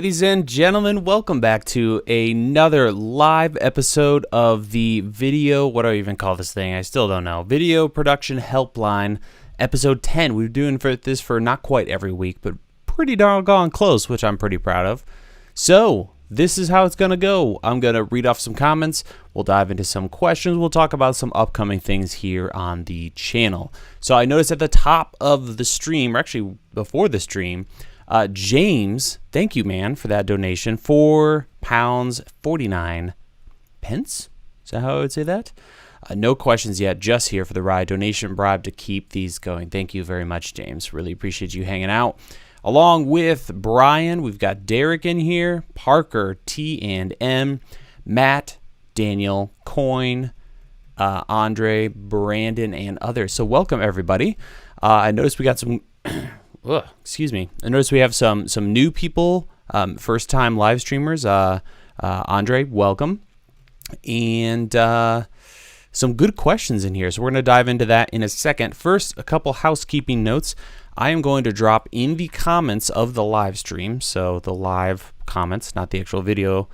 Ladies and gentlemen, welcome back to another live episode of the video, what do I even call this thing? I still don't know. Video Production Helpline, episode 10. We're doing this for not quite every week, but pretty doggone close, which I'm pretty proud of. So, this is how it's going to go. I'm going to read off some comments. We'll dive into some questions. We'll talk about some upcoming things here on the channel. So, I noticed at the top of the stream, or actually before the stream, James, thank you, man, for that donation. £4.49. Is that how I would say that? No questions yet, just here for the ride. Donation bribe to keep these going. Thank you very much, James. Really appreciate you hanging out. Along with Brian, we've got Derek in here, Parker, T&M, Matt, Daniel, Coin, Andre, Brandon, and others. So welcome, everybody. I noticed we got some... excuse me. I noticed we have some new people, first-time live streamers. Andre, welcome. And some good questions in here. So we're going to dive into that in a second. First, a couple housekeeping notes. I am going to drop in the comments of the live stream, so the live comments, not the actual video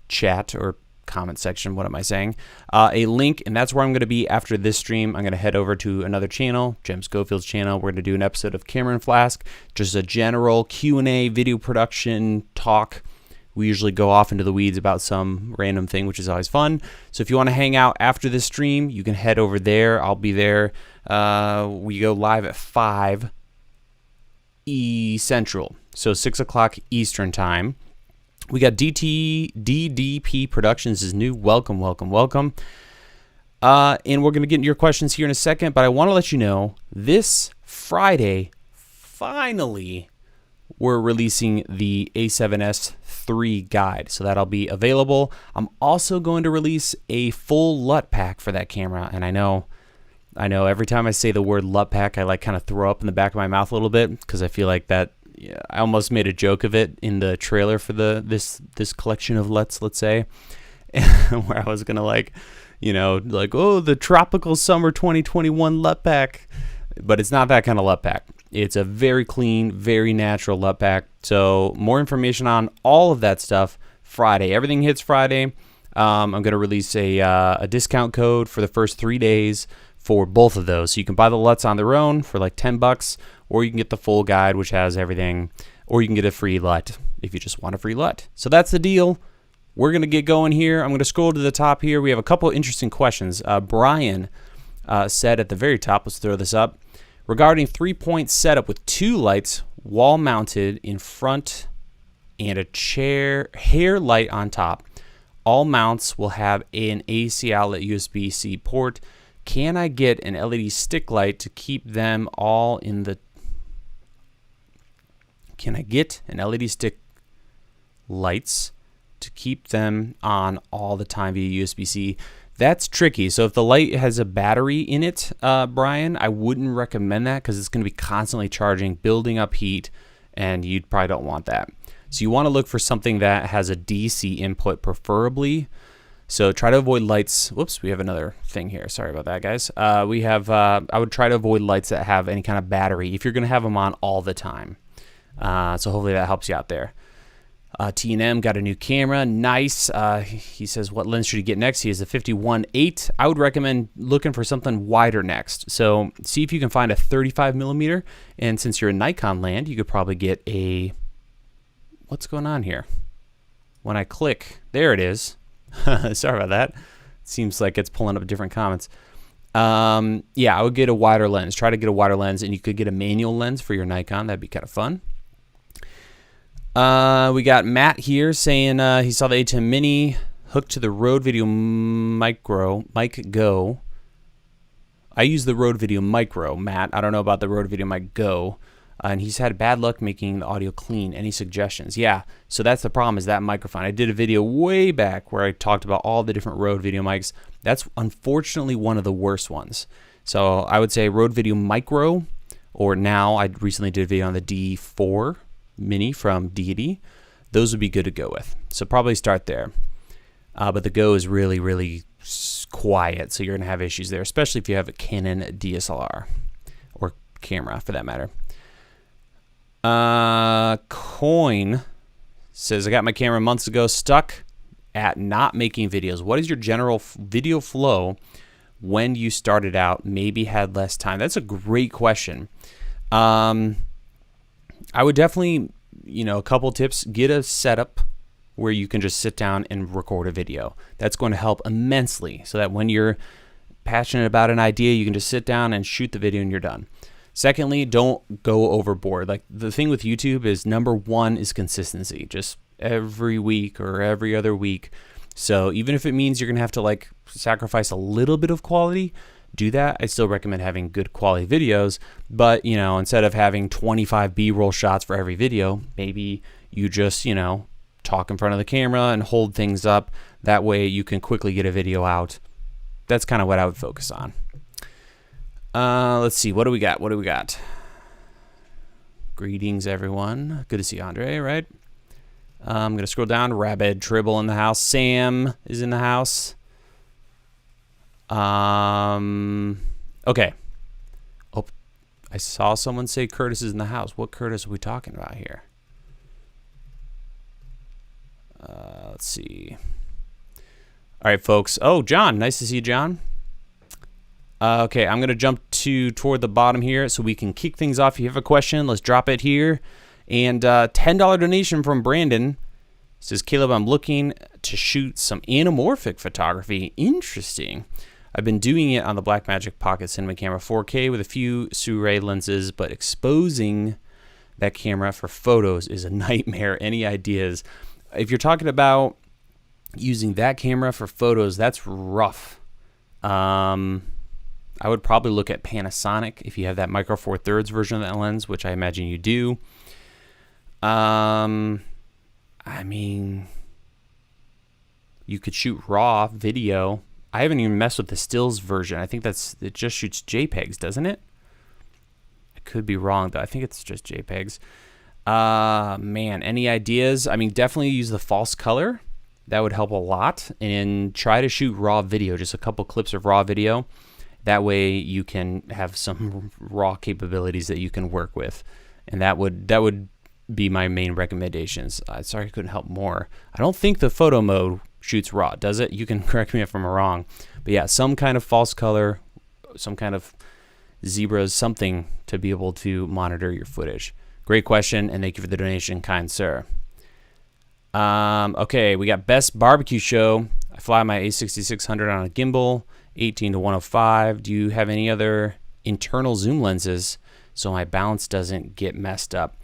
chat or comment section, what am I saying, a link, and that's where I'm going to be after this stream. I'm going to head over to another channel, Jem Schofield's channel. We're going to do an episode of Cameron Flask, just a general Q&A video production talk. We usually go off into the weeds about some random thing, which is always fun. So if you want to hang out after this stream, you can head over there. I'll be there. We go live at 5 Central, so 6 o'clock Eastern time. We got DDP Productions is new. Welcome, welcome, welcome. And we're going to get into your questions here in a second, but I want to let you know this Friday, finally, we're releasing the A7S III guide. So that'll be available. I'm also going to release a full LUT pack for that camera. And I know every time I say the word LUT pack, I like kind of throw up in the back of my mouth a little bit because I feel like that. Yeah, I almost made a joke of it in the trailer for this collection of LUTs, let's say, where I was gonna oh, the tropical summer 2021 LUT pack, but it's not that kind of LUT pack. It's a very clean, very natural LUT pack. So more information on all of that stuff Friday. Everything hits Friday. I'm gonna release a discount code for the first 3 days for both of those. So you can buy the LUTs on their own for like $10, or you can get the full guide, which has everything, or you can get a free LUT if you just want a free LUT. So that's the deal. We're going to get going here. I'm going to scroll to the top here. We have a couple interesting questions. Brian said at the very top, let's throw this up, regarding 3-point setup with 2 lights wall mounted in front and a hair light on top. All mounts will have an AC outlet USB-C port. Can I get an LED stick light to keep them all in the... Can I get an LED stick lights to keep them on all the time via USB-C? That's tricky. So if the light has a battery in it, Brian, I wouldn't recommend that because it's going to be constantly charging, building up heat, and you probably don't want that. So you want to look for something that has a DC input preferably. So try to avoid lights. Whoops, we have another thing here. Sorry about that, guys. I would try to avoid lights that have any kind of battery if you're going to have them on all the time. So hopefully that helps you out there. T&M got a new camera. Nice. He says, what lens should he get next? He has a 51.8. I would recommend looking for something wider next. So see if you can find a 35 millimeter. And since you're in Nikon land, you could probably get a... What's going on here? When I click, there it is. Sorry about that. Seems like it's pulling up different comments. Yeah, I would get a wider lens. Try to get a wider lens, and you could get a manual lens for your Nikon. That'd be kind of fun. We got Matt here saying he saw the Atem Mini hooked to the Rode Video Mic Go. I use the Rode Video Micro, Matt. I don't know about the Rode Video Mic Go. And he's had bad luck making the audio clean. Any suggestions? Yeah, so that's the problem, is that microphone. I did a video way back where I talked about all the different Rode Video mics. That's unfortunately one of the worst ones. So I would say Rode Video Micro, or now I recently did a video on the D4 Mini from Deity. Those would be good to go with. So probably start there. But the Go is really, really quiet, so you're going to have issues there, especially if you have a Canon DSLR or camera for that matter. Coin says, I got my camera months ago, stuck at not making videos. What is your general video flow when you started out, maybe had less time? That's a great question. I would definitely, a couple tips, get a setup where you can just sit down and record a video. That's going to help immensely, so that when you're passionate about an idea, you can just sit down and shoot the video and you're done. Secondly, don't go overboard. Like, the thing with YouTube is, number one is consistency, just every week or every other week. So even if it means you're going to have to sacrifice a little bit of quality, do that. I still recommend having good quality videos, but instead of having 25 B-roll shots for every video, maybe you just, talk in front of the camera and hold things up. That way you can quickly get a video out. That's kind of what I would focus on. Let's see. What do we got? Greetings, everyone. Good to see Andre, right? I'm going to scroll down. Rabid Tribble in the house. Sam is in the house. Okay. Oh, I saw someone say Curtis is in the house. What Curtis are we talking about here? Let's see. All right, folks. Oh, John. Nice to see you, John. Okay, I'm going to jump toward the bottom here so we can kick things off. If you have a question, let's drop it here. And $10 donation from Brandon. Says, Caleb, I'm looking to shoot some anamorphic photography. Interesting. I've been doing it on the Blackmagic Pocket Cinema Camera 4K with a few Sirui lenses, but exposing that camera for photos is a nightmare. Any ideas? If you're talking about using that camera for photos, that's rough. I would probably look at Panasonic if you have that Micro Four Thirds version of that lens, which I imagine you do. I mean, you could shoot raw video. I haven't even messed with the stills version. I think it just shoots JPEGs, doesn't it? I could be wrong, though. I think it's just JPEGs. Man, any ideas? I mean, definitely use the false color. That would help a lot. And try to shoot raw video, just a couple clips of raw video. That way you can have some raw capabilities that you can work with. And that would be my main recommendations. Sorry I couldn't help more. I don't think the photo mode shoots raw, does it? You can correct me if I'm wrong. But yeah, some kind of false color, some kind of zebras, something to be able to monitor your footage. Great question, and thank you for the donation, kind sir. Okay, we got Best Barbecue Show. I fly my A6600 on a gimbal, 18 to 105. Do you have any other internal zoom lenses so my balance doesn't get messed up?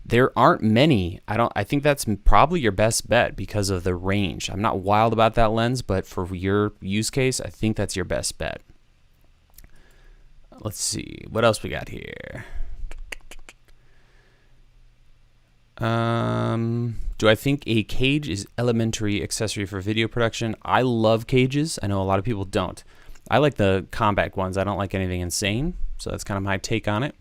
There aren't many. I think that's probably your best bet because of the range. I'm not wild about that lens, but for your use case, I think that's your best bet. Let's see. What else we got here? Do I think a cage is elementary accessory for video production? I love cages. I know a lot of people don't. I like the compact ones. I don't like anything insane. So that's kind of my take on it.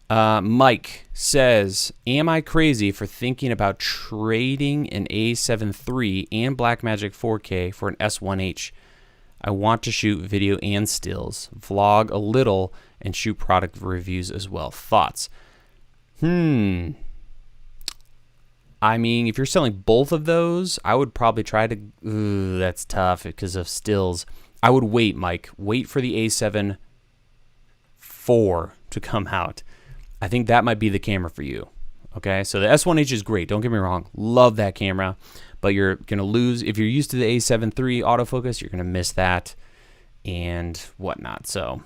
Mike says, am I crazy for thinking about trading an A7 III and Blackmagic 4K for an S1H? I want to shoot video and stills, vlog a little, and shoot product reviews as well. Thoughts? I mean, if you're selling both of those, I would probably try to... that's tough because of stills. I would wait, Mike. Wait for the A7 IV to come out. I think that might be the camera for you. Okay, so the S1H is great. Don't get me wrong. Love that camera. But you're going to lose... If you're used to the A7 III autofocus, you're going to miss that and whatnot. So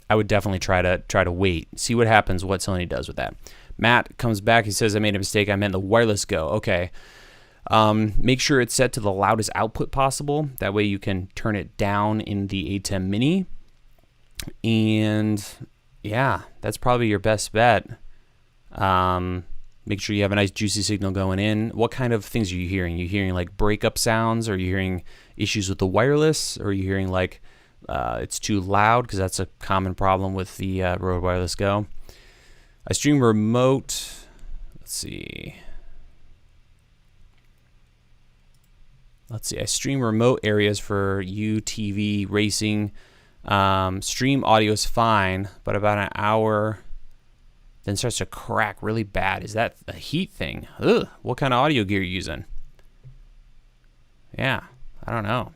I would definitely try to wait. See what happens, what Sony does with that. Matt comes back. He says, I made a mistake. I meant the wireless Go. Okay. Make sure it's set to the loudest output possible. That way you can turn it down in the Atem Mini. And yeah, that's probably your best bet. Make sure you have a nice juicy signal going in. What kind of things are you hearing? Are you hearing like breakup sounds? Are you hearing issues with the wireless? Or are you hearing like it's too loud? Because that's a common problem with the Rode Wireless Go. I stream remote. Let's see. I stream remote areas for UTV racing. Stream audio is fine, but about an hour then starts to crack really bad. Is that a heat thing? Ugh, what kind of audio gear are you using? Yeah, I don't know.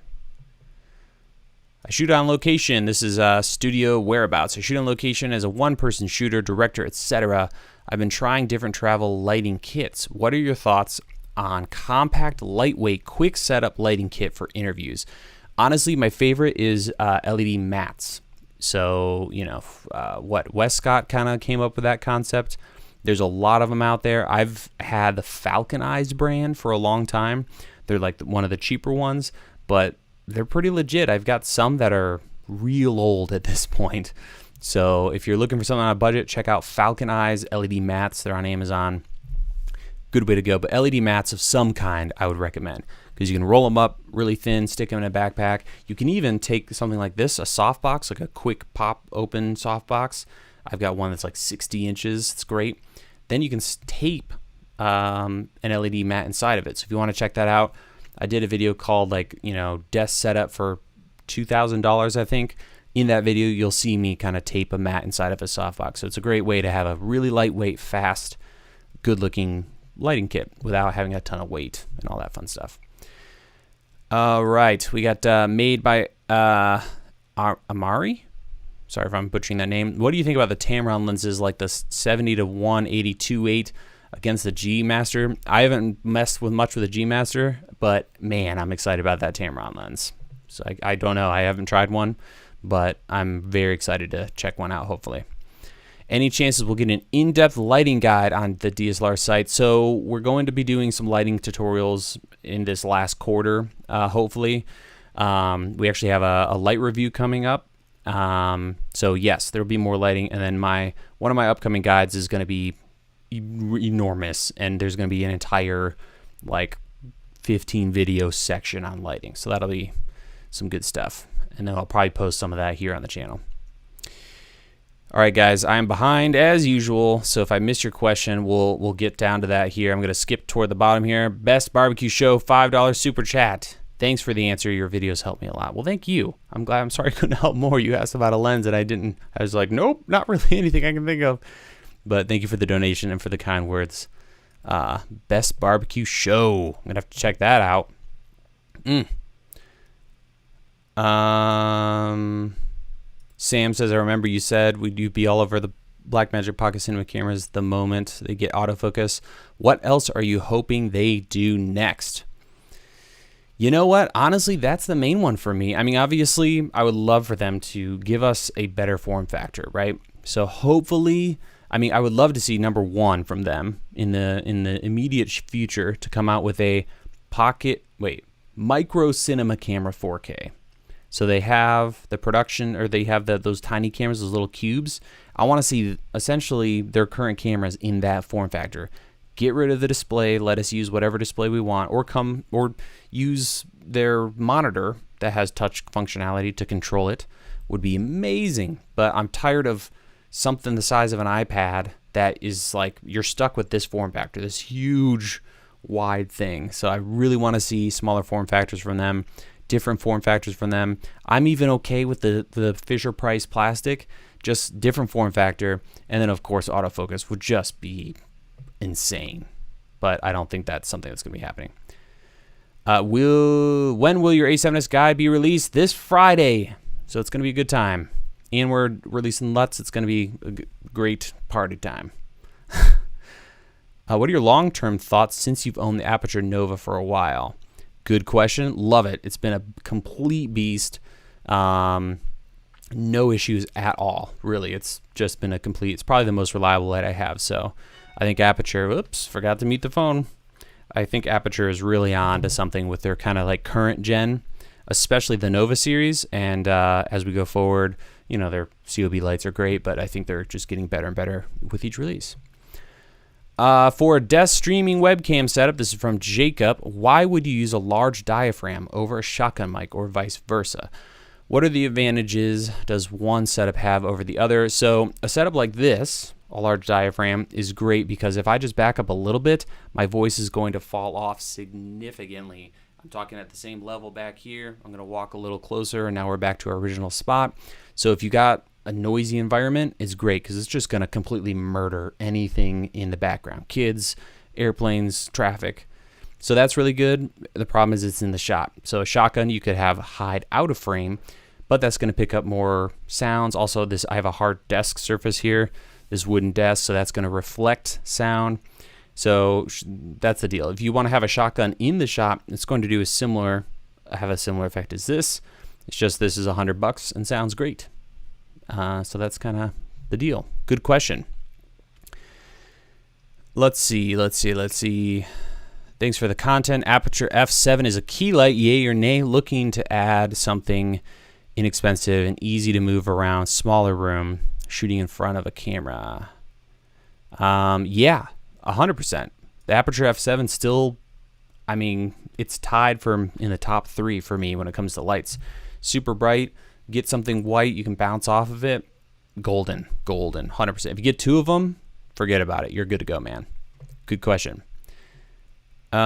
I shoot on location. This is studio whereabouts. I shoot on location as a one-person shooter, director, etc. I've been trying different travel lighting kits. What are your thoughts on compact, lightweight, quick setup lighting kit for interviews? Honestly, my favorite is LED mats. So, you know, Westcott kind of came up with that concept. There's a lot of them out there. I've had the Falcon Eyes brand for a long time. They're like one of the cheaper ones, but they're pretty legit. I've got some that are real old at this point. So if you're looking for something on a budget, check out Falcon Eyes LED mats. They're on Amazon. Good way to go. But LED mats of some kind I would recommend, because you can roll them up really thin, stick them in a backpack. You can even take something like this, a softbox, like a quick pop open softbox. I've got one that's like 60 inches. It's great. Then you can tape an LED mat inside of it. So if you want to check that out, I did a video called desk setup for $2,000, I think. In that video, you'll see me kind of tape a mat inside of a softbox. So it's a great way to have a really lightweight, fast, good-looking lighting kit without having a ton of weight and all that fun stuff. All right, we got made by Amari. Sorry if I'm butchering that name. What do you think about the Tamron lenses, like the 70 to 1 82.8 against the G Master? I haven't messed with much with the G Master, but man, I'm excited about that Tamron lens. So I don't know. I haven't tried one, but I'm very excited to check one out, hopefully. Any chances we'll get an in-depth lighting guide on the DSLR site? So we're going to be doing some lighting tutorials in this last quarter, hopefully. We actually have a light review coming up. So yes, there'll be more lighting. And then one of my upcoming guides is going to be enormous, and there's going to be an entire 15 video section on lighting. So that'll be some good stuff. And then I'll probably post some of that here on the channel. All right, guys, I'm behind as usual, so if I miss your question, we'll get down to that here. I'm going to skip toward the bottom here. Best Barbecue Show, $5 super chat. Thanks for the answer. Your videos help me a lot. Well, thank you. I'm glad. I'm sorry I couldn't help more. You asked about a lens, and I was like, nope, not really anything I can think of. But thank you for the donation and for the kind words. Best Barbecue Show. I'm going to have to check that out. Sam says, I remember you said would you be all over the Blackmagic Pocket Cinema cameras the moment they get autofocus. What else are you hoping they do next? You know what? Honestly, that's the main one for me. I mean, obviously, I would love for them to give us a better form factor, right? So hopefully, I mean, I would love to see number one from them in the immediate future to come out with a micro cinema camera 4K. So they have the production, or they have those tiny cameras, those little cubes. I want to see essentially their current cameras in that form factor. Get rid of the display, let us use whatever display we want, or use their monitor that has touch functionality to control it. Would be amazing. But I'm tired of something the size of an iPad that is like you're stuck with this form factor, this huge wide thing. So I really want to see smaller form factors from them. Different form factors from them. I'm even okay with the Fisher Price plastic, just different form factor, and then of course autofocus would just be insane. But I don't think that's something that's going to be happening. When will your A7S guide be released? This Friday, so it's going to be a good time. And we're releasing LUTs. It's going to be a great party time. What are your long-term thoughts since you've owned the Aperture Nova for a while? Good question. Love it. It's been a complete beast. No issues at all, really. It's just been it's probably the most reliable light I have. So I think Aperture, forgot to mute the phone. I think Aperture is really on to something with their kind of like current gen, especially the Nova series. And as we go forward, their COB lights are great, but I think they're just getting better and better with each release. For a desk streaming webcam setup, this is from Jacob. Why would you use a large diaphragm over a shotgun mic or vice versa? What are the advantages does one setup have over the other? So a setup like this, a large diaphragm, is great because if I just back up a little bit, my voice is going to fall off significantly. I'm talking at the same level back here. I'm going to walk a little closer, and now we're back to our original spot. So if you got a noisy environment is great because it's just going to completely murder anything in the background. Kids, airplanes, traffic. So that's really good. The problem is it's in the shot. So a shotgun you could have hide out of frame, but that's going to pick up more sounds. Also, I have a hard desk surface here, this wooden desk, so that's going to reflect sound. So that's the deal. If you want to have a shotgun in the shot, it's going to have a similar effect as this. It's just this is $100 and sounds great. So that's kind of the deal. Good question. Let's see. Thanks for the content. Aperture f7 is a key light, yay or nay? Looking to add something inexpensive and easy to move around, smaller room, shooting in front of a camera. Yeah, 100%. The Aperture f7 still, I mean, it's tied in the top 3 for me when it comes to lights. Super bright. Get something white, you can bounce off of it. Golden, 100%. If you get 2 of them, forget about it. You're good to go, man. Good question. Let's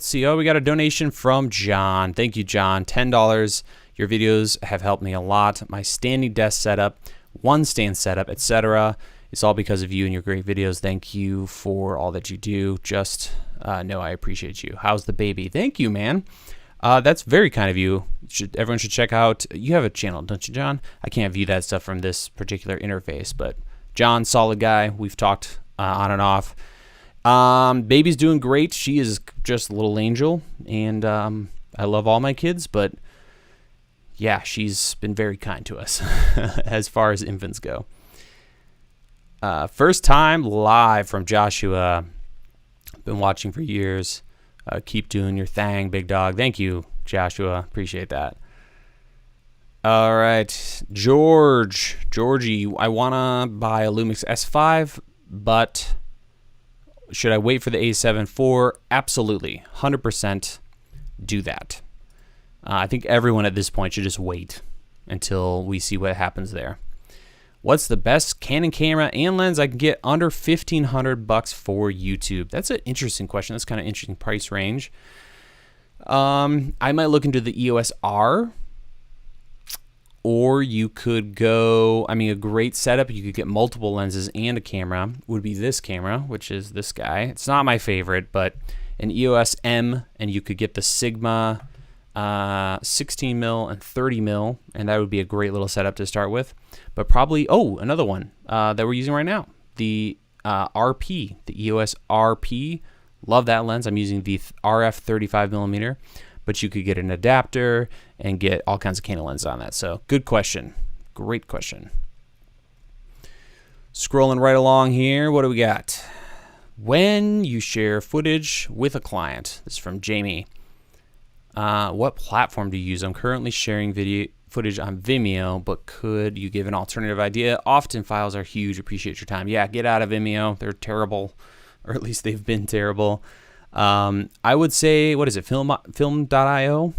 see. Oh, we got a donation from John. Thank you, John. $10. Your videos have helped me a lot. My standing desk setup, one stand setup, etc. It's all because of you and your great videos. Thank you for all that you do. Just know I appreciate you. How's the baby? Thank you, man. That's very kind of you. Everyone should check out. You have a channel, don't you, John? I can't view that stuff from this particular interface, but John, solid guy. We've talked on and off. Baby's doing great. She is just a little angel, and I love all my kids, but yeah, she's been very kind to us as far as infants go. First time live from Joshua. Been watching for years. Keep doing your thing, big dog. Thank you, Joshua. Appreciate that. All right, Georgie, I want to buy a Lumix S5, but should I wait for the A7 IV? Absolutely, 100% do that. I think everyone at this point should just wait until we see what happens there. What's the best Canon camera and lens I can get under $1,500 for YouTube? That's an interesting question. That's kind of interesting price range. I might look into the EOS R, or you could go, I mean, a great setup, you could get multiple lenses and a camera, would be this camera, which is this guy. It's not my favorite, but an EOS M, and you could get the Sigma 16 mil and 30 mil, and that would be a great little setup to start with. But probably, another one that we're using right now, the RP, the EOS RP. Love that lens. I'm using the RF 35 millimeter, but you could get an adapter and get all kinds of Canon lenses on that. So good question. Great question. Scrolling right along here, what do we got? When you share footage with a client, this is from Jamie. What platform do you use? I'm currently sharing video footage on Vimeo, but could you give an alternative idea? Often files are huge. Appreciate your time. Yeah, get out of Vimeo. They're terrible, or at least they've been terrible. I would say, what is it? Film.io.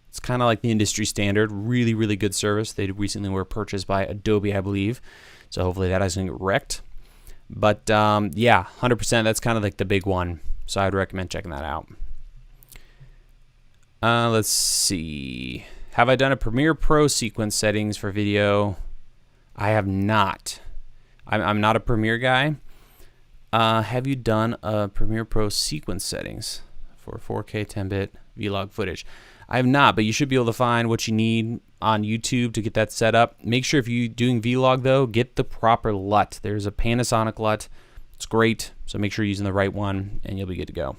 It's kind of like the industry standard. Really, really good service. They recently were purchased by Adobe, I believe. So hopefully that doesn't get wrecked. But yeah, 100%. That's kind of like the big one. So I'd recommend checking that out. Let's see. Have I done a Premiere Pro sequence settings for video? I have not. I'm not a Premiere guy. Have you done a Premiere Pro sequence settings for 4K 10-bit vlog footage? I have not, but you should be able to find what you need on YouTube to get that set up. Make sure if you're doing vlog, though, get the proper LUT. There's a Panasonic LUT. It's great, so make sure you're using the right one, and you'll be good to go.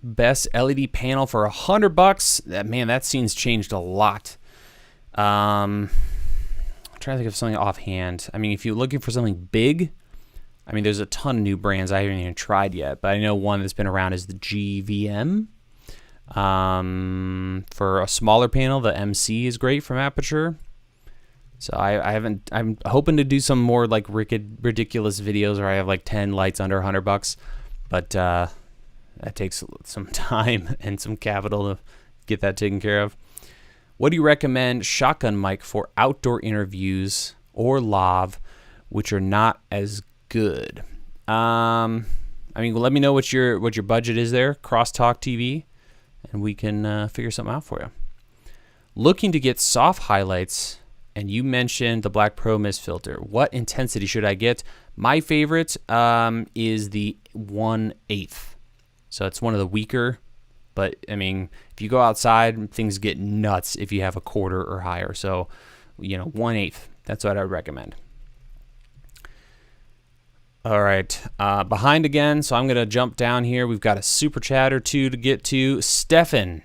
Best LED panel for $100. Man, that scene's changed a lot. I'm trying to think of something offhand. I mean, if you're looking for something big, I mean, there's a ton of new brands I haven't even tried yet, but I know one that's been around is the GVM. For a smaller panel, the MC is great from Aperture. So I'm hoping to do some more like ridiculous videos where I have like 10 lights under $100, but that takes some time and some capital to get that taken care of. What do you recommend shotgun mic for outdoor interviews or lav, which are not as good? I mean, let me know what your budget is there. Crosstalk TV, and we can figure something out for you. Looking to get soft highlights, and you mentioned the Black Pro Mist filter. What intensity should I get? My favorite is the 1/8. So it's one of the weaker, but I mean, if you go outside, things get nuts if you have a 1/4 or higher. So, 1/8. That's what I would recommend. All right, behind again, so I'm going to jump down here. We've got a super chat or two to get to. Stefan,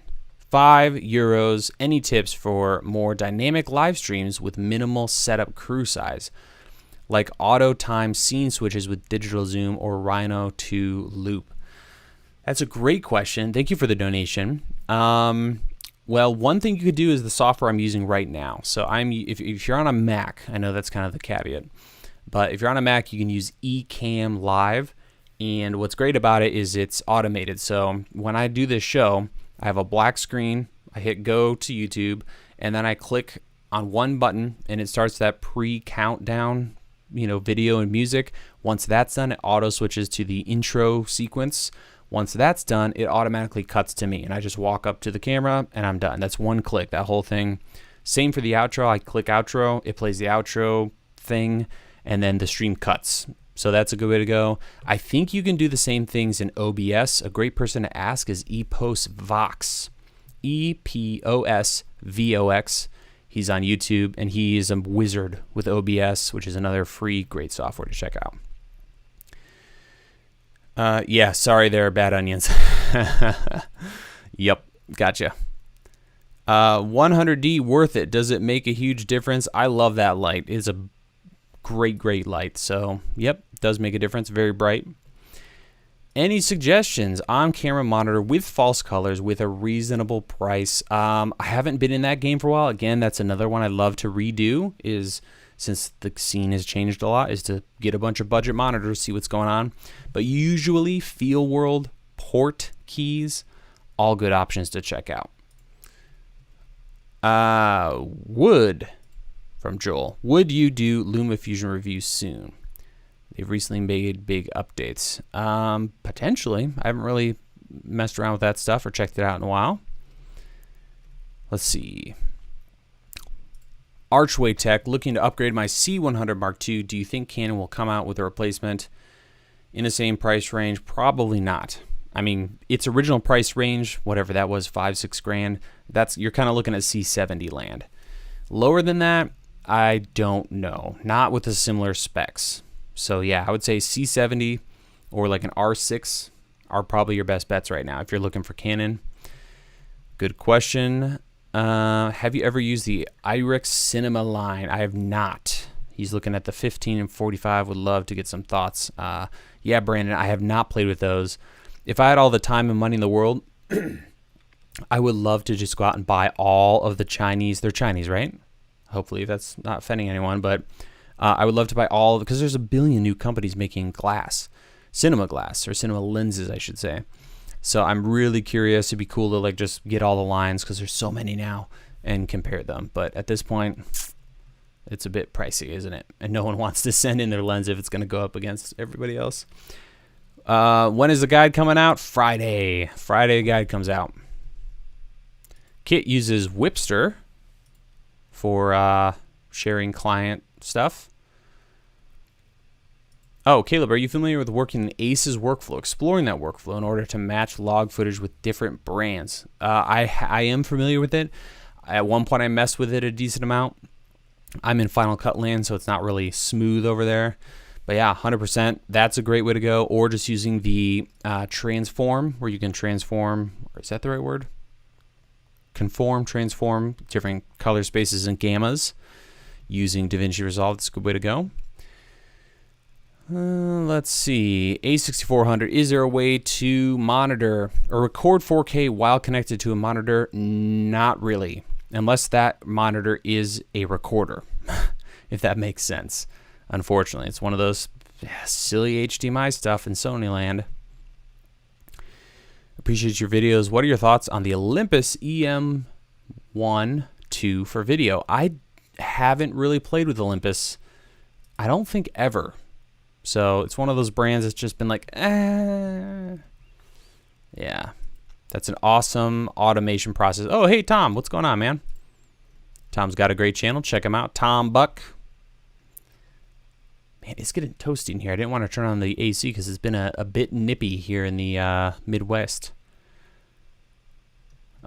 €5. Any tips for more dynamic live streams with minimal setup crew size, like auto time scene switches with digital zoom or Rhino 2 loop? That's a great question. Thank you for the donation. Well, one thing you could do is the software I'm using right now. So if you're on a Mac, I know that's kind of the caveat, but if you're on a Mac, you can use Ecamm Live. And what's great about it is it's automated. So when I do this show, I have a black screen, I hit go to YouTube, and then I click on one button and it starts that pre-countdown, video and music. Once that's done, it auto switches to the intro sequence. Once that's done, it automatically cuts to me, and I just walk up to the camera and I'm done. That's one click, that whole thing. Same for the outro. I click outro, it plays the outro thing, and then the stream cuts. So that's a good way to go. I think you can do the same things in OBS. A great person to ask is EPOSVox. EPOSVox. He's on YouTube, and he is a wizard with OBS, which is another free great software to check out. Yeah, sorry there, bad onions. Yep, gotcha. 100D worth it. Does it make a huge difference? I love that light. It's a great light. So, yep, does make a difference. Very bright. Any suggestions on camera monitor with false colors with a reasonable price? I haven't been in that game for a while. Again, that's another one I'd love to redo, is since the scene has changed a lot, is to get a bunch of budget monitors, see what's going on. But usually Feel World, Port Keys, all good options to check out. Wood from Joel. Would you do LumaFusion reviews soon? They've recently made big updates. Potentially. I haven't really messed around with that stuff or checked it out in a while. Let's see. Archway Tech, looking to upgrade my C100 Mark II. Do you think Canon will come out with a replacement in the same price range? Probably not. I mean, its original price range, whatever that was, $5-6 grand, you're kind of looking at C70 land. Lower than that, I don't know. Not with the similar specs. So yeah, I would say C70 or like an R6 are probably your best bets right now if you're looking for Canon. Good question. Have you ever used the IRIX Cinema line? I have not. He's looking at the 15 and 45. Would love to get some thoughts. Yeah, Brandon, I have not played with those. If I had all the time and money in the world, I would love to just go out and buy all of the Chinese. They're Chinese, right? Hopefully that's not offending anyone, but I would love to buy all, because there's a billion new companies making glass, cinema glass, or cinema lenses, I should say. So I'm really curious. It'd be cool to like just get all the lines, because there's so many now, and compare them. But at this point, it's a bit pricey, isn't it? And no one wants to send in their lens if it's going to go up against everybody else. When is the guide coming out? Friday. Friday the guide comes out. Kit uses Whipster for sharing client stuff. Oh, Caleb, are you familiar with working in ACE's workflow, exploring that workflow in order to match log footage with different brands? I am familiar with it. At one point, I messed with it a decent amount. I'm in Final Cut land, so it's not really smooth over there. But yeah, 100%. That's a great way to go. Or just using the transform, where you can transform, or is that the right word? Conform, transform, different color spaces and gammas using DaVinci Resolve. That's a good way to go. Let's see. A6400, is there a way to monitor or record 4K while connected to a monitor? Not really, unless that monitor is a recorder, if that makes sense. Unfortunately, it's one of those silly HDMI stuff in Sony land. Appreciate your videos. What are your thoughts on the Olympus EM1 II for video? I haven't really played with Olympus, I don't think ever. So it's one of those brands that's just been like, yeah. That's an awesome automation process. Oh, hey, Tom. What's going on, man? Tom's got a great channel. Check him out. Tom Buck. Man, it's getting toasty in here. I didn't want to turn on the AC because it's been a bit nippy here in the Midwest.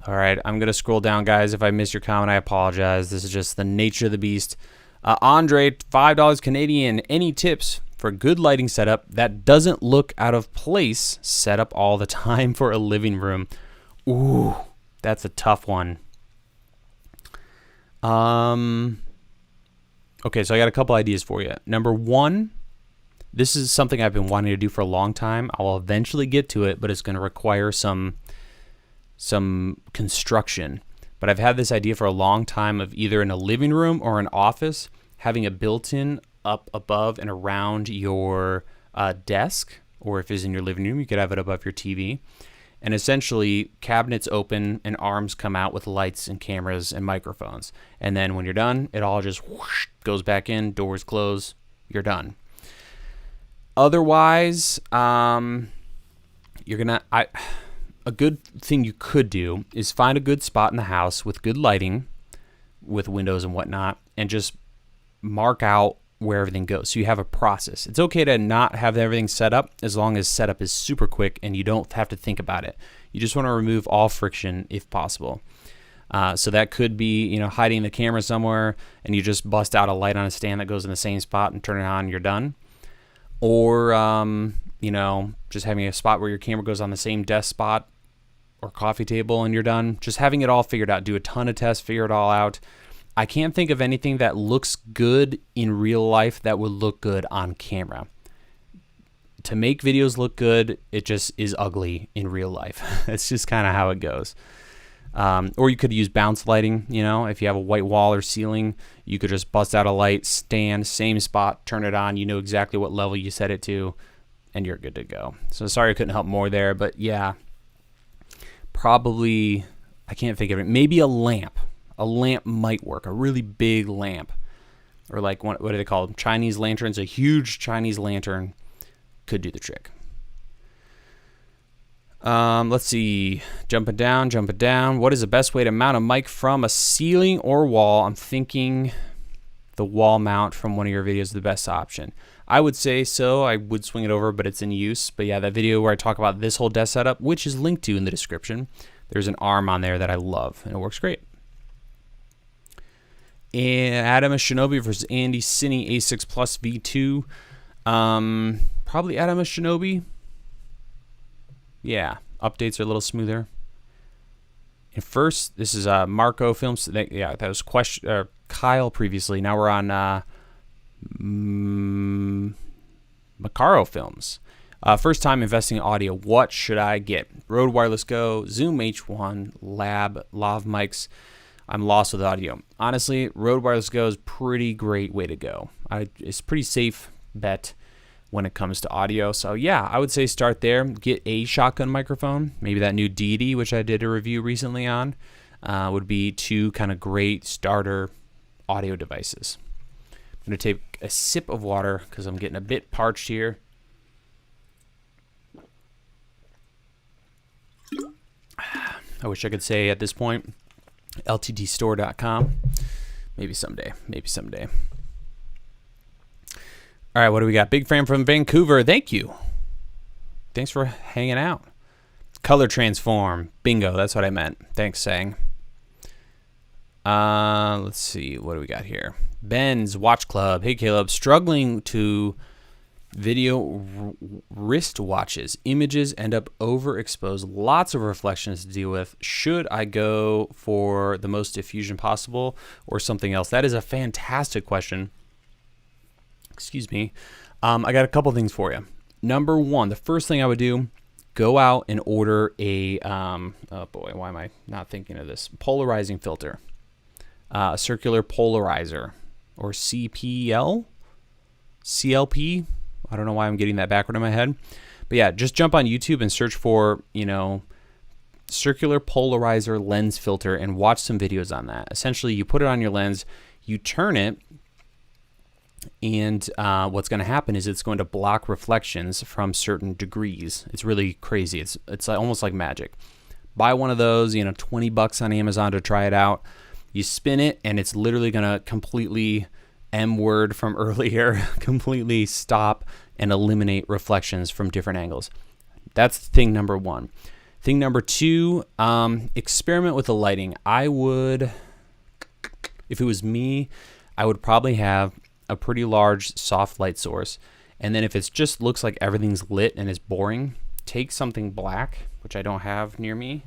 All right, I'm going to scroll down, guys. If I missed your comment, I apologize. This is just the nature of the beast. Andre, $5 Canadian. Any tips for good lighting setup that doesn't look out of place set up all the time for a living room? Ooh, that's a tough one. Okay, so I got a couple ideas for you. Number one, this is something I've been wanting to do for a long time. I'll eventually get to it, but it's going to require some construction. But I've had this idea for a long time of either in a living room or an office, having a built-in up above and around your desk, or if it's in your living room, you could have it above your TV. And essentially, cabinets open and arms come out with lights and cameras and microphones. And then when you're done, it all just whoosh, goes back in, doors close, you're done. Otherwise, a good thing you could do is find a good spot in the house with good lighting, with windows and whatnot, and just mark out where everything goes. So you have a process. It's okay to not have everything set up as long as setup is super quick and you don't have to think about it. You just want to remove all friction if possible. So that could be, hiding the camera somewhere and you just bust out a light on a stand that goes in the same spot and turn it on and you're done. Or, just having a spot where your camera goes on the same desk spot or coffee table and you're done. Just having it all figured out. Do a ton of tests, figure it all out. I can't think of anything that looks good in real life that would look good on camera. To make videos look good, it just is ugly in real life. It's just kind of how it goes. Or you could use bounce lighting, if you have a white wall or ceiling, you could just bust out a light, stand, same spot, turn it on, you know exactly what level you set it to, and you're good to go. So sorry I couldn't help more there, but yeah, probably, I can't think of it. Maybe a lamp. A lamp might work, a really big lamp. Or like, what do they call them? Chinese lanterns. A huge Chinese lantern could do the trick. Let's see. Jumping down. What is the best way to mount a mic from a ceiling or wall? I'm thinking the wall mount from one of your videos is the best option. I would say so. I would swing it over, but it's in use. But yeah, that video where I talk about this whole desk setup, which is linked to in the description, there's an arm on there that I love, and it works great. And Atem Shinobi versus Andy Cine A6 Plus V2. Probably Atem Shinobi. Yeah, updates are a little smoother. And first, this is Marco Films. That was Kyle previously. Now we're on Macaro Films. First time investing in audio. What should I get? Rode Wireless Go, Zoom H1, Lav mics. I'm lost with audio. Honestly, Rode Wireless Go is a pretty great way to go. It's a pretty safe bet when it comes to audio. So yeah, I would say start there. Get a shotgun microphone. Maybe that new Deity, which I did a review recently on, would be two kind of great starter audio devices. I'm going to take a sip of water because I'm getting a bit parched here. I wish I could say at this point, ltdstore.com. Maybe someday. All right, what do we got? Big fan from Vancouver. Thank you. Thanks for hanging out. Color transform. Bingo, that's what I meant. Thanks, Sang. Let's see. What do we got here? Ben's Watch Club. Hey, Caleb. Struggling to video wrist watches. Images end up overexposed. Lots of reflections to deal with. Should I go for the most diffusion possible or something else? That is a fantastic question. Excuse me. I got a couple things for you. Number one, the first thing I would do, go out and order a, oh boy, why am I not thinking of this? Polarizing filter. A circular polarizer, or CPL? CLP? I don't know why I'm getting that backward in my head. But yeah, just jump on YouTube and search for, circular polarizer lens filter and watch some videos on that. Essentially, you put it on your lens, you turn it, and what's going to happen is it's going to block reflections from certain degrees. It's really crazy. It's almost like magic. Buy one of those, $20 on Amazon to try it out. You spin it, and it's literally going to completely, M word from earlier, completely stop and eliminate reflections from different angles. That's thing number one. Thing number two, experiment with the lighting. If it was me, I would probably have a pretty large soft light source. And then if it just looks like everything's lit and is boring, take something black, which I don't have near me,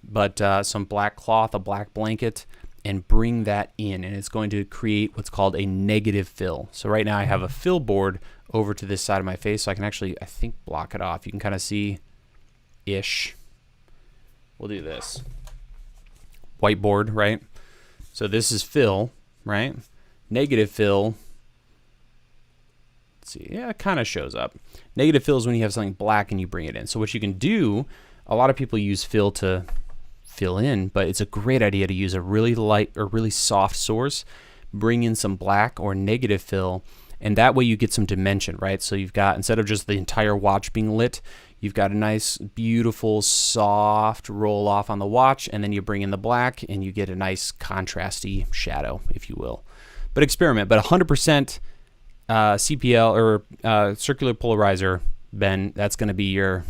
but some black cloth, a black blanket, and bring that in. And it's going to create what's called a negative fill. So right now I have a fill board over to this side of my face, so I can actually, I think, block it off. You can kind of see-ish. We'll do this. Whiteboard, right? So this is fill, right? Negative fill. Let's see. Yeah, it kind of shows up. Negative fill is when you have something black and you bring it in. So what you can do, a lot of people use fill to fill in, but it's a great idea to use a really light or really soft source, bring in some black or negative fill, and that way you get some dimension, right? So you've got, instead of just the entire watch being lit, you've got a nice, beautiful, soft roll off on the watch, and then you bring in the black and you get a nice contrasty shadow, if you will. But experiment. But 100% CPL or circular polarizer, Ben, that's going to be your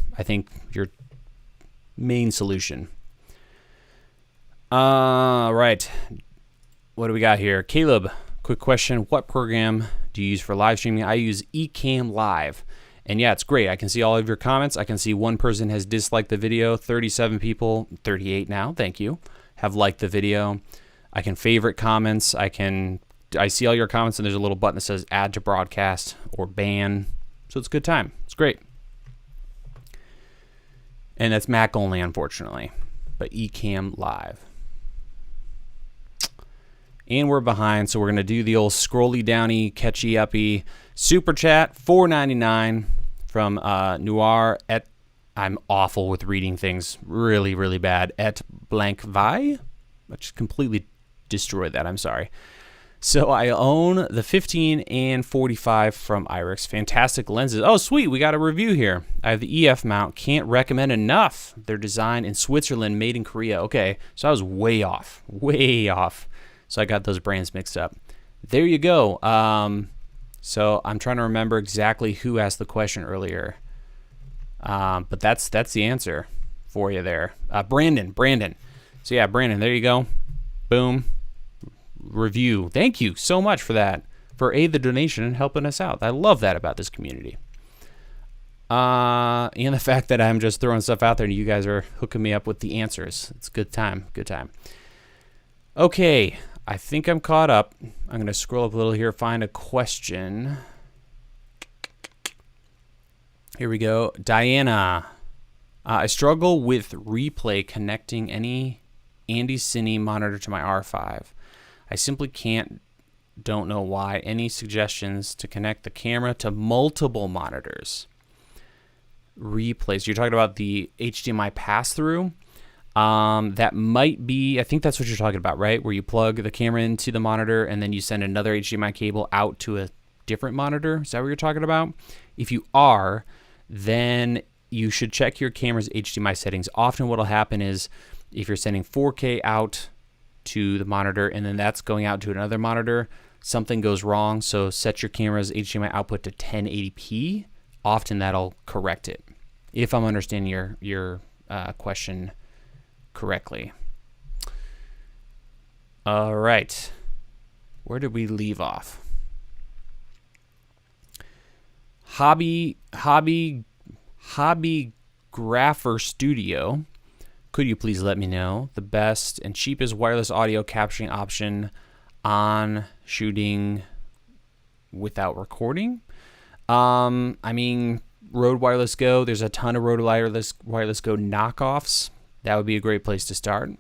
main solution. Right. What do we got here? Caleb, quick question. What program do you use for live streaming? I use Ecamm Live. And yeah, it's great. I can see all of your comments. I can see one person has disliked the video. 37 people, 38 now, thank you, have liked the video. I can favorite comments. I see all your comments, and there's a little button that says add to broadcast or ban. So it's a good time. It's great. And that's Mac only, unfortunately. But Ecamm Live. And we're behind, so we're going to do the old scrolly downy, catchy uppy super chat, $4.99 from Noir at, I'm awful with reading things, really, really bad, at blank vi. I just completely destroyed that, I'm sorry. So I own the 15 and 45 from Irix. Fantastic lenses. Oh, sweet, we got a review here. I have the EF mount. Can't recommend enough. They're designed in Switzerland, made in Korea. Okay, so I was way off. So I got those brands mixed up. There you go. So I'm trying to remember exactly who asked the question earlier. But that's the answer for you there. Brandon. So yeah, Brandon, there you go. Boom. Review. Thank you so much for that. For the donation and helping us out. I love that about this community. And the fact that I'm just throwing stuff out there and you guys are hooking me up with the answers. It's a good time. Okay. I think I'm caught up. I'm going to scroll up a little here, find a question. Here we go. Diana. I struggle with replay connecting any Andy Cine monitor to my R5. I simply don't know why. Any suggestions to connect the camera to multiple monitors? Replays. You're talking about the HDMI pass-through? That might be, I think that's what you're talking about, right? Where you plug the camera into the monitor and then you send another HDMI cable out to a different monitor. Is that what you're talking about? If you are, then you should check your camera's HDMI settings. Often what will happen is if you're sending 4K out to the monitor and then that's going out to another monitor, something goes wrong. So set your camera's HDMI output to 1080p. Often that'll correct it. If I'm understanding your question correctly. All right. Where did we leave off? Hobby Grapher Studio. Could you please let me know the best and cheapest wireless audio capturing option on shooting without recording? I mean, Rode Wireless Go. There's a ton of Rode Wireless Go knockoffs. That would be a great place to start.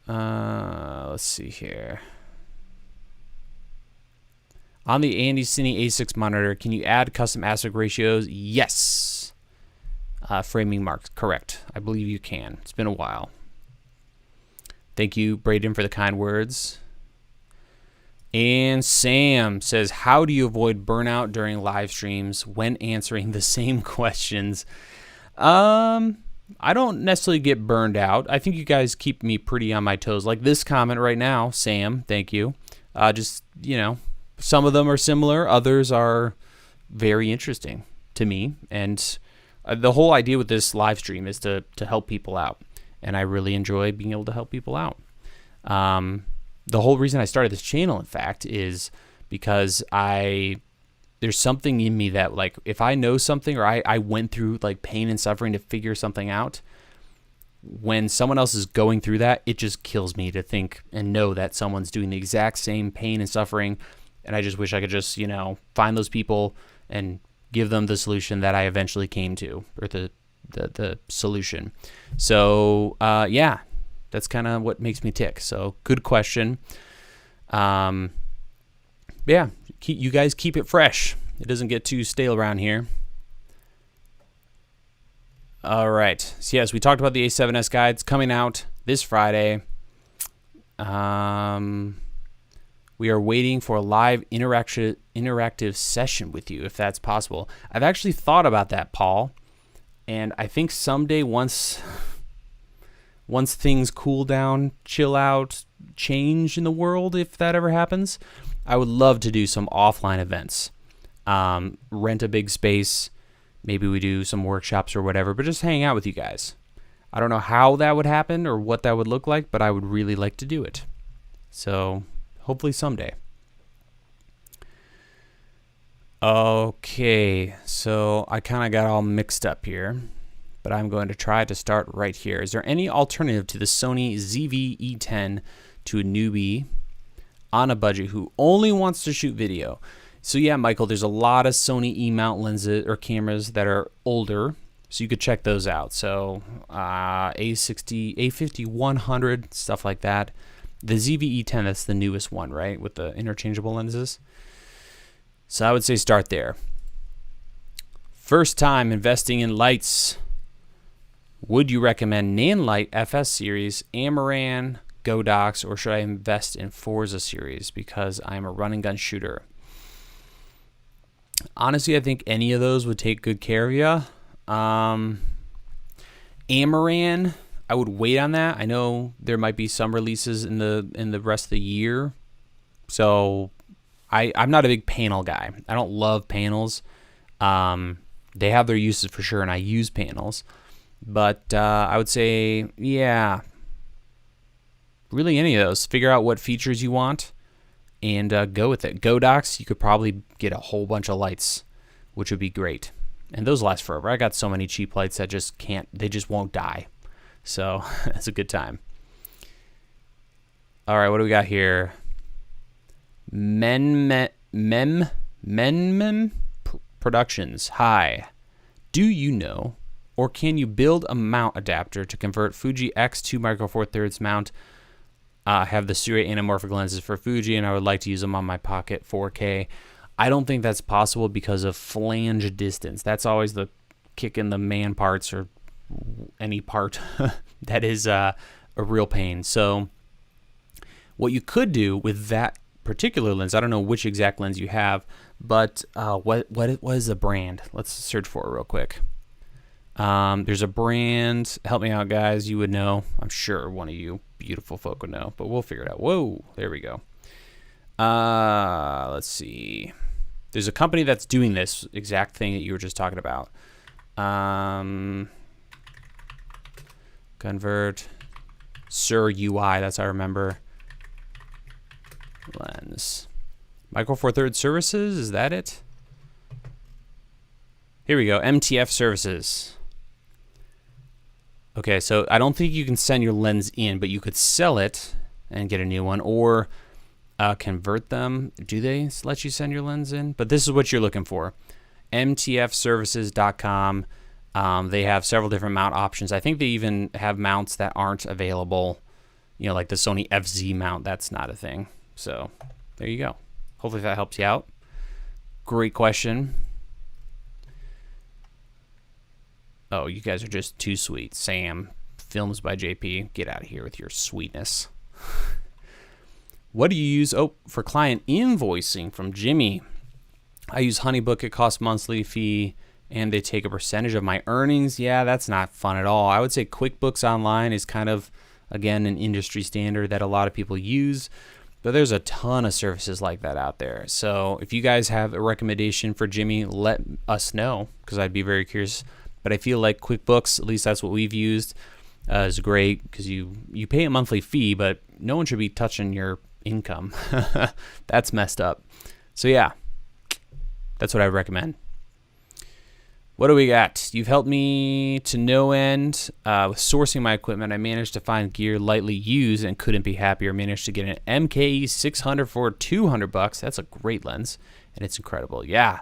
Let's see here. On the Andy Cine A6 monitor, can you add custom aspect ratios? Yes. Framing marks, correct. I believe you can. It's been a while. Thank you, Braden, for the kind words. And Sam says, how do you avoid burnout during live streams when answering the same questions? I don't necessarily get burned out. I think you guys keep me pretty on my toes. Like this comment right now, Sam, thank you. Just, some of them are similar. Others are very interesting to me. And the whole idea with this live stream is to help people out. And I really enjoy being able to help people out. The whole reason I started this channel, in fact, is because there's something in me that, like, if I know something or I went through like pain and suffering to figure something out, when someone else is going through that, it just kills me to think and know that someone's doing the exact same pain and suffering. And I just wish I could just, find those people and give them the solution that I eventually came to, or the solution. So, yeah, that's kind of what makes me tick. So good question. Yeah, you guys keep it fresh. It doesn't get too stale around here. All right. So yes, we talked about the A7S guides coming out this Friday. We are waiting for a live interactive session with you, if that's possible. I've actually thought about that, Paul, and I think someday once things cool down, chill out, change in the world, if that ever happens, I would love to do some offline events. Rent a big space. Maybe we do some workshops or whatever, but just hang out with you guys. I don't know how that would happen or what that would look like, but I would really like to do it. So hopefully someday. Okay, so I kind of got all mixed up here, but I'm going to try to start right here. Is there any alternative to the Sony ZV-E10 to a newbie on a budget who only wants to shoot video? So yeah, Michael, there's a lot of Sony E-mount lenses or cameras that are older, so you could check those out. So A60, A50-100, stuff like that. The ZV-E10, that's the newest one, right, with the interchangeable lenses. So I would say start there. First time investing in lights. Would you recommend Nanlite FS series, Amaran, Godox, or should I invest in Forza series because I'm a run and gun shooter? Honestly, I think any of those would take good care of you. Amaran, I would wait on that. I know there might be some releases in the rest of the year, so I'm not a big panel guy. I don't love panels. They have their uses for sure, and I use panels, but I would say, yeah, really any of those. Figure out what features you want and go with it. Godox, you could probably get a whole bunch of lights, which would be great. And those last forever. I got so many cheap lights that they just won't die. So it's a good time. All right, what do we got here? Mem Productions. Hi. Do you know, or can you build a mount adapter to convert Fuji X2 Micro Four Thirds mount? I have the Sirui anamorphic lenses for Fuji, and I would like to use them on my Pocket 4K. I don't think that's possible because of flange distance. That's always the kick in the man parts or any part that is a real pain. So what you could do with that particular lens, I don't know which exact lens you have, but what is the brand? Let's search for it real quick. There's a brand, help me out guys, you would know. I'm sure one of you beautiful folk would know, but we'll figure it out. Whoa, there we go. Let's see. There's a company that's doing this exact thing that you were just talking about. Convert Sur UI, that's I remember. Lens. Micro Four Thirds Services, is that it? Here we go, MTF Services. Okay, so I don't think you can send your lens in, but you could sell it and get a new one, or convert them. Do they let you send your lens in? But this is what you're looking for. mtfservices.com. They have several different mount options. I think they even have mounts that aren't available, like the Sony FZ mount. That's not a thing. So there you go. Hopefully that helps you out. Great question. Oh, you guys are just too sweet. Sam, films by JP. Get out of here with your sweetness. What do you use? Oh, for client invoicing from Jimmy. I use HoneyBook. It costs monthly fee and they take a percentage of my earnings. Yeah, that's not fun at all. I would say QuickBooks Online is kind of, again, an industry standard that a lot of people use, but there's a ton of services like that out there. So if you guys have a recommendation for Jimmy, let us know, because I'd be very curious. But I feel like QuickBooks, at least that's what we've used, is great, because you pay a monthly fee, but no one should be touching your income. That's messed up. So yeah, that's what I recommend. What do we got? You've helped me to no end with sourcing my equipment. I managed to find gear lightly used and couldn't be happier. Managed to get an MKE 600 for $200. That's a great lens, and it's incredible. Yeah,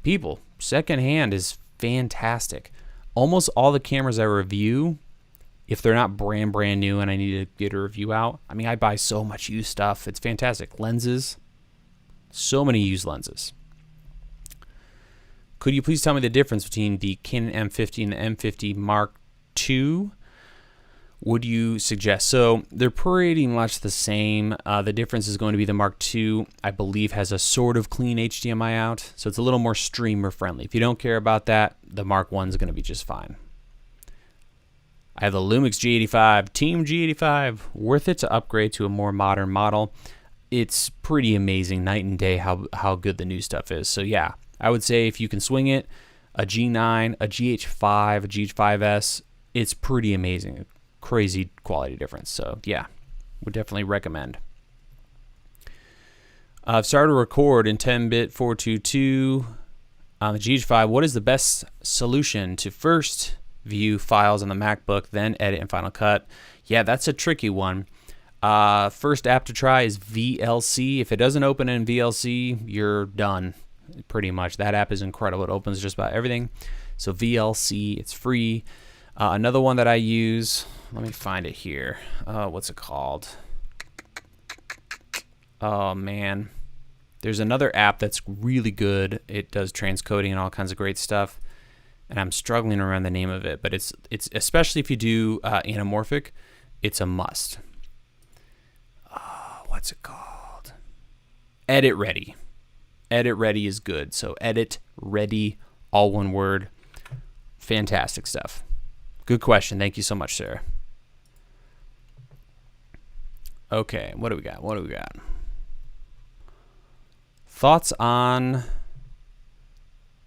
people, secondhand is fantastic. Almost all the cameras I review, if they're not brand new and I need to get a review out, I mean, I buy so much used stuff. It's fantastic. Lenses, so many used lenses. Could you please tell me the difference between the Canon M50 and the M50 Mark II? Would you suggest? So they're pretty much the same. The difference is going to be the Mark II, I believe, has a sort of clean HDMI out, so it's a little more streamer friendly. If you don't care about that, the Mark I is going to be just fine. I have the Lumix G85, Team G85. Worth it to upgrade to a more modern model. It's pretty amazing, night and day, how good the new stuff is. So yeah, I would say if you can swing it, a G9, a GH5, a GH5S, it's pretty amazing. Crazy quality difference. So yeah, would definitely recommend. I've started to record in 10-bit 422 on the GH5. What is the best solution to first view files on the MacBook, then edit in Final Cut? Yeah, that's a tricky one. First app to try is VLC. If it doesn't open in VLC, you're done. Pretty much. That app is incredible. It opens just about everything. So VLC, it's free. Another one that I use, let me find it here. What's it called? Oh man, there's another app that's really good. It does transcoding and all kinds of great stuff, and I'm struggling to remember the name of it. But it's especially if you do anamorphic, it's a must. What's it called? Edit Ready. Edit Ready is good. So Edit Ready, all one word. Fantastic stuff. Good question. Thank you so much, Sarah. Okay, what do we got? What do we got? Thoughts on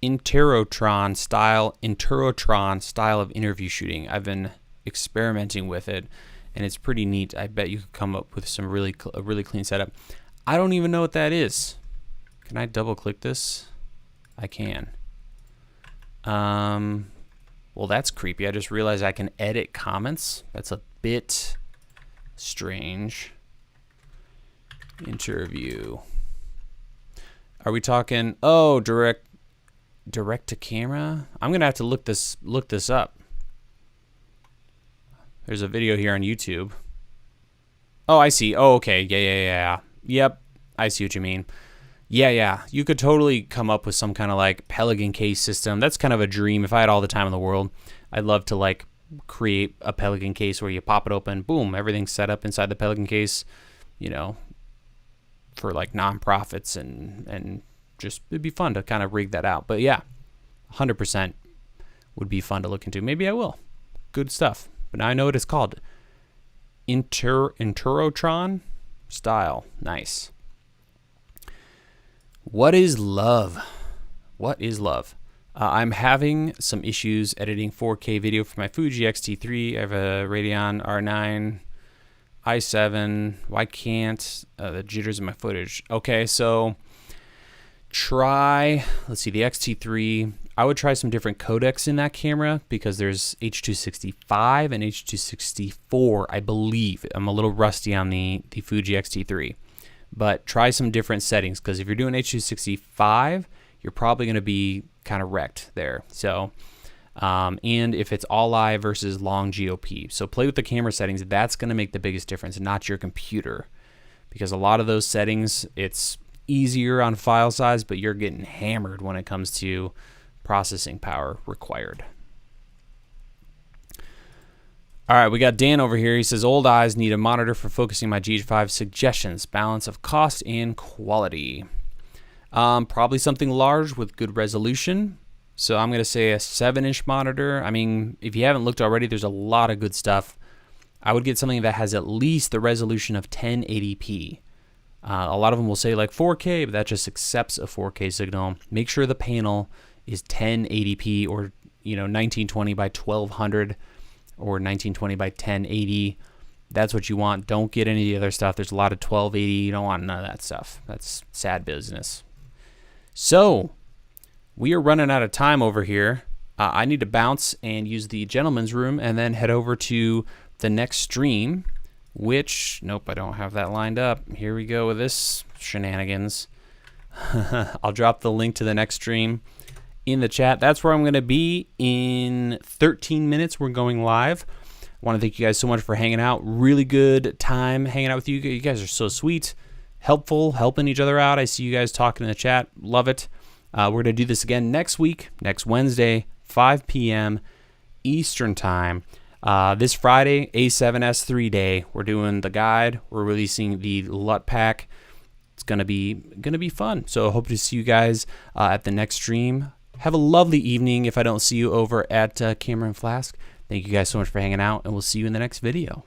Interrotron style of interview shooting. I've been experimenting with it, and it's pretty neat. I bet you could come up with some a really clean setup. I don't even know what that is. Can I double click this? I can. Well, that's creepy. I just realized I can edit comments. That's a bit strange. Interview. Are we talking? Oh, direct to camera. I'm gonna have to look this up. There's a video here on YouTube. Oh, I see. Oh, okay. Yeah. Yep. I see what you mean. Yeah. You could totally come up with some kind of like Pelican case system. That's kind of a dream. If I had all the time in the world, I'd love to like create a Pelican case where you pop it open, boom, everything's set up inside the Pelican case, you know, for like nonprofits and just it'd be fun to kind of rig that out. But yeah, 100% would be fun to look into. Maybe I will. Good stuff. But now I know what it's called. Interrotron style. Nice. What is love? What is love? I'm having some issues editing 4K video for my Fuji X-T3. I have a Radeon R9 i7. Why can't the jitters in my footage? Okay, so let's see, the X-T3. I would try some different codecs in that camera because there's H.265 and H.264, I believe. I'm a little rusty on the Fuji X-T3. But try some different settings, because if you're doing H.265, you're probably going to be kind of wrecked there. So, and if it's all live versus long GOP. So play with the camera settings. That's going to make the biggest difference, not your computer. Because a lot of those settings, it's easier on file size, but you're getting hammered when it comes to processing power required. All right, we got Dan over here. He says, old eyes need a monitor for focusing. My GH5 suggestions, balance of cost and quality. Probably something large with good resolution. So I'm going to say a 7-inch monitor. I mean, if you haven't looked already, there's a lot of good stuff. I would get something that has at least the resolution of 1080p. A lot of them will say like 4K, but that just accepts a 4K signal. Make sure the panel is 1080p or 1920 by 1200 or 1920 by 1080. That's what you want. Don't get any of the other stuff. There's a lot of 1280. You don't want none of that stuff. That's sad business. So we are running out of time over here. I need to bounce and use the gentleman's room and then head over to the next stream, which, nope, I don't have that lined up. Here we go with this shenanigans. I'll drop the link to the next stream in the chat. That's where I'm going to be in 13 minutes. We're going live. I want to thank you guys so much for hanging out. Really good time hanging out with you. You guys are so sweet, helpful, helping each other out. I see you guys talking in the chat. Love it. We're going to do this again next week, next Wednesday, 5 p.m. Eastern time. This Friday, A7S3 day. We're doing the guide. We're releasing the LUT pack. It's gonna be fun. So I hope to see you guys at the next stream. Have a lovely evening. If I don't see you over at Cameron Flask, thank you guys so much for hanging out, and we'll see you in the next video.